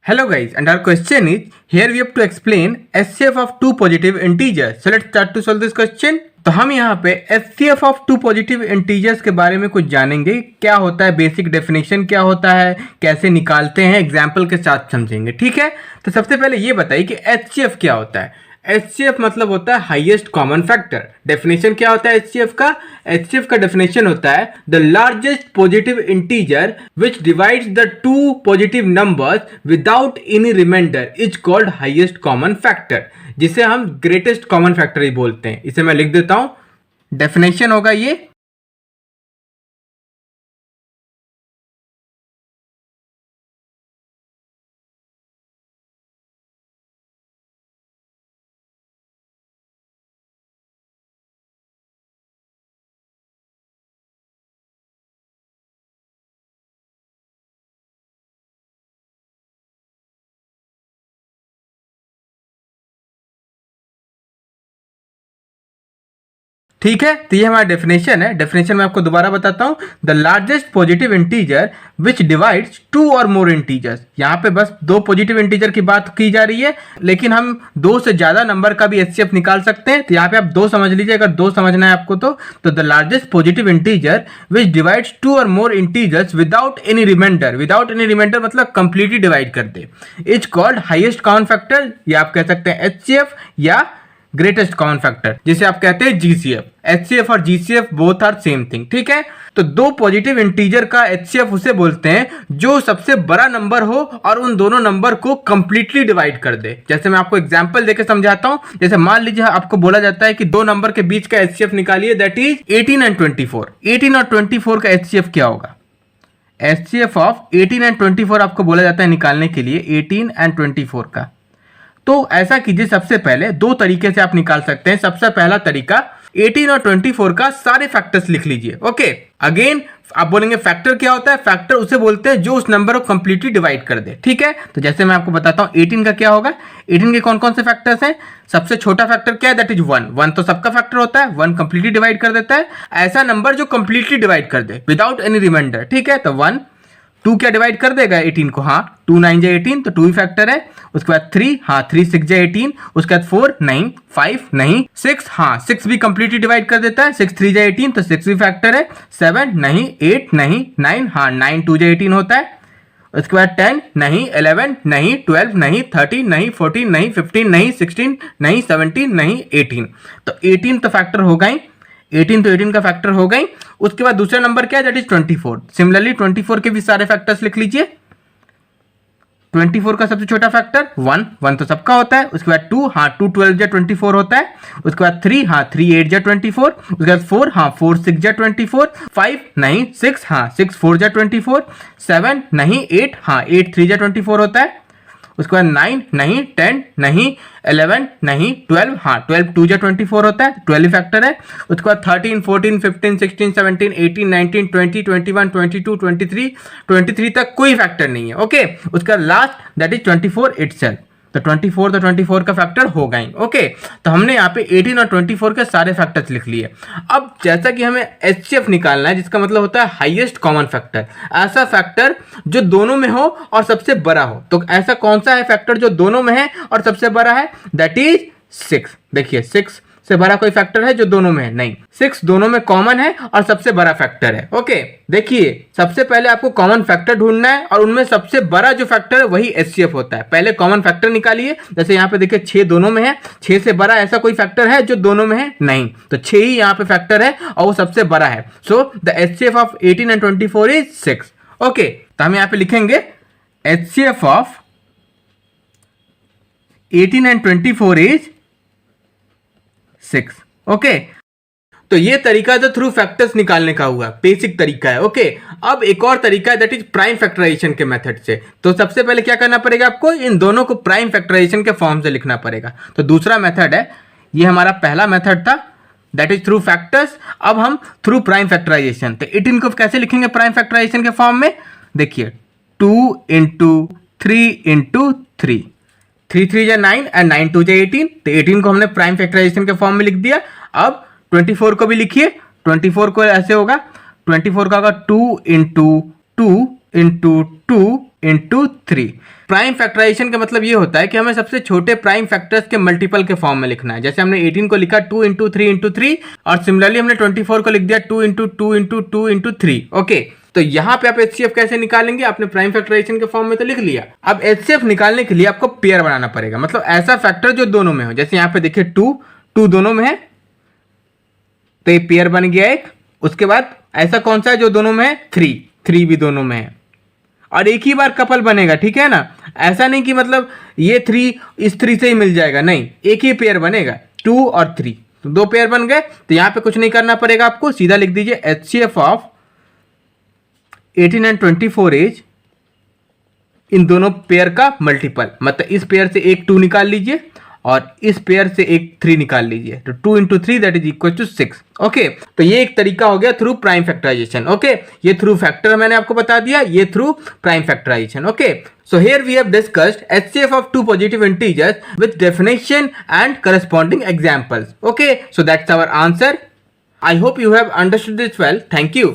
Hello guys, and our question is, here we have to explain HCF of two positive integers. So let's start to solve this question. तो हम यहाँ पे HCF of two positive integers के बारे में कुछ जानेंगे, क्या होता है, बेसिक डेफिनेशन क्या होता है, कैसे निकालते हैं, एग्जाम्पल के साथ समझेंगे। ठीक है, तो सबसे पहले ये बताइए कि HCF क्या होता है। HCF मतलब होता है हाईएस्ट कॉमन फैक्टर। डेफिनेशन क्या होता है HCF का? HCF का डेफिनेशन होता है the largest positive integer which divides the two positive numbers without any remainder is called highest common factor, जिसे हम ग्रेटेस्ट कॉमन फैक्टर ही बोलते हैं। इसे मैं लिख देता हूं, डेफिनेशन होगा ये। ठीक है, तो ये हमारा डेफिनेशन है। डेफिनेशन मैं आपको दोबारा बताता हूं, the largest positive integer which divides two और मोर इंटीजर्स। यहाँ पे बस दो पॉजिटिव इंटीजर की बात की जा रही है, लेकिन हम दो से ज्यादा नंबर का भी HCF निकाल सकते हैं। तो यहाँ पे आप दो समझ लीजिए, अगर दो समझना है आपको तो the largest positive integer which divides two और more integers without any remainder. Without any remainder मतलब कंप्लीटली डिवाइड कर दे, is called highest common factor, या आप कह सकते हैं HCF या ग्रेटेस्ट कॉमन फैक्टर, जिसे आप कहते हैं GCF। HCF और GCF both are same thing. ठीक है, तो दो पॉजिटिव इंटीजर का HCF उसे बोलते हैं जो सबसे बड़ा नंबर हो और उन दोनों नंबर को कंप्लीटली डिवाइड कर दे। जैसे मैं आपको एग्जांपल देके समझाता हूं। जैसे मान लीजिए आपको बोला जाता है कि दो नंबर के बीच का HCF निकालिए, दैट इज 18 एंड 24। 18 और 24 का HCF क्या होगा? HCF ऑफ 18 एंड 24 आपको बोला जाता है निकालने के लिए 18 एंड 24 का। तो ऐसा कीजिए, सबसे पहले दो तरीके से आप निकाल सकते हैं। सबसे पहला तरीका 18 और 24 का सारे फैक्टर्स लिख लीजिए। ओके, अगेन आप बोलेंगे फैक्टर क्या होता है? फैक्टर उसे बोलते हैं जो उस नंबर को कंप्लीटली डिवाइड कर दे। ठीक है, तो जैसे मैं आपको बताता हूं 18 का क्या होगा। 18 के कौन कौन से फैक्टर्स हैं? सबसे छोटा फैक्टर क्या है? That is 1। 1 तो सबका फैक्टर होता है, 1 कंप्लीटली डिवाइड कर देता है। ऐसा नंबर जो कंप्लीटली डिवाइड कर दे विदाउट एनी रिमाइंडर। ठीक है, तो 1। 2 क्या डिवाइड कर देगा 18 को? हाँ, 2 9 जा 18, तो 2 ही फैक्टर है। उसके बाद 3, हाँ 3 6 जा 18। उसके बाद 4 9 5 नहीं 6, हाँ 6 भी कंप्लीटली डिवाइड कर देता है। 6 3 जा 18, तो 6 भी फैक्टर है। 7 नहीं, 8 नहीं, 9, हाँ 9 2 जा 18 होता है। उसके बाद 10 नहीं, 11 नहीं, 12 नहीं, 13 नहीं, 14 नहीं, 15 नहीं, 16 नहीं, 17 नहीं, 18। तो 18 तो फैक्टर होगा ही। 18 तो 18 का फैक्टर हो गई। उसके बाद दूसरा नंबर क्या है? That is 24। सिमिलरली 24 के भी सारे फैक्टर्स लिख लीजिए। 24 का सबसे छोटा फैक्टर 1। 1 तो सबका होता है। उसके बाद 2, हाँ 2 12 जा 24 होता है। उसके बाद 3, हाँ 3 8 जा 24। उसके बाद 4, हाँ 4 6 जा 24। 5 नहीं, 6, हाँ 6 4 जा 24। 7 नहीं, 8, हाँ 8 3 जा 24 होता है। उसके बाद 9 नहीं, 10 नहीं, 11 नहीं, 12, हाँ 12 2 जा 24 होता है। 12 फैक्टर है। उसके बाद 13 14 15 16 17 18 19 20 21 22 23 23 तक कोई फैक्टर नहीं है। ओके, उसका लास्ट दैट इज 24 इटसेल्फ। तो 24 का फैक्टर हो गई। ओके, तो हमने यहाँ पे 18 और 24 के सारे फैक्टर्स लिख लिए। अब जैसा कि हमें HCF निकालना है, जिसका मतलब होता है हाईएस्ट कॉमन फैक्टर, ऐसा फैक्टर जो दोनों में हो और सबसे बड़ा हो। तो ऐसा कौन सा है फैक्टर जो दोनों में है और सबसे बड़ा है? That is 6। देखिए 6 से बड़ा कोई फैक्टर है जो दोनों में है? नहीं। 6 दोनों में कॉमन है और सबसे बड़ा फैक्टर है। ओके, देखिए सबसे पहले आपको कॉमन फैक्टर ढूंढना है और उनमें सबसे बड़ा जो फैक्टर है वही HCF होता है। पहले कॉमन फैक्टर निकालिए। जैसे यहाँ पे देखिए 6 दोनों में है। 6 से बड़ा ऐसा कोई फैक्टर है जो दोनों में है? नहीं। तो 6 ही यहाँ पे फैक्टर है और वो सबसे बड़ा है। So the HCF of 18 and 24 is 6। Okay, तो हम यहाँ पे लिखेंगे HCF of 18 and 24 is 6। Okay, तो ये तरीका जो थ्रू फैक्टर्स निकालने का हुआ, बेसिक तरीका है। ओके, अब एक और तरीका है दैट इज प्राइम फैक्टराइजेशन के मेथड से। तो सबसे पहले क्या करना पड़ेगा आपको? इन दोनों को प्राइम फैक्टराइजेशन के फॉर्म से लिखना पड़ेगा। तो दूसरा मेथड है, ये हमारा पहला मेथड था दैट इज थ्रू फैक्टर्स। अब हम थ्रू प्राइम फैक्टराइजेशन। तो 18 को कैसे लिखेंगे प्राइम फैक्टराइजेशन के फॉर्म में? देखिए 2 × 3 × 3, 3 3 जा 9 एंड 9 2 जा 18। तो 18 को हमने प्राइम फैक्टराइजेशन के फॉर्म में लिख दिया। अब 24 को भी लिखिए। 24 को ऐसे होगा, 24 का होगा 2 × 2 × 2 इंटू 3। प्राइम फैक्टराइजेशन का मतलब ये होता है कि हमें सबसे छोटे प्राइम फैक्टर्स के मल्टीपल के फॉर्म में लिखना है। जैसे हमने 18 को लिखा 2 इंटू 3 इंटू 3, और सिमिलरली हमने 24 को लिख दिया 2 इंटू 2 इंटू 2 इंटू 3। ओके, तो यहाँ पे आप HCF कैसे निकालेंगे? आपने प्राइम फैक्टराइजेशन के फॉर्म में तो लिख लिया। अब HCF निकालने के लिए आपको पेयर बनाना पड़ेगा, मतलब ऐसा फैक्टर जो दोनों में हो। जैसे यहाँ पे देखिए 2 दोनों में है, तो ये पेयर बन गया एक। उसके बाद ऐसा कौन सा है जो दोनों में है? 3 भी दोनों में है, और एक ही बार कपल बनेगा, ठीक है ना। ऐसा नहीं कि मतलब ये 3 इस 3 से ही मिल जाएगा, नहीं, एक ही पेयर बनेगा, 2 और 3, तो 2 पेयर बन गए। तो यहाँ पे कुछ नहीं करना पड़ेगा आपको, सीधा लिख दीजिए HCF ऑफ 18 एंड 24 एज, इन दोनों पेयर का मल्टीपल, मतलब इस पेयर से एक 2 निकाल लीजिए और इस पेयर से एक 3 निकाल लीजिए, तो 2 into 3 that is equal to 6। Okay, तो ये एक तरीका हो गया थ्रू प्राइम फैक्टराइजेशन। ओके, ये थ्रू फैक्टर मैंने आपको बता दिया, ये through prime factorisation. Okay, so here we have discussed HCF of two positive integers with definition and corresponding examples. Okay, so that's our answer. I hope you have understood this well. Thank you.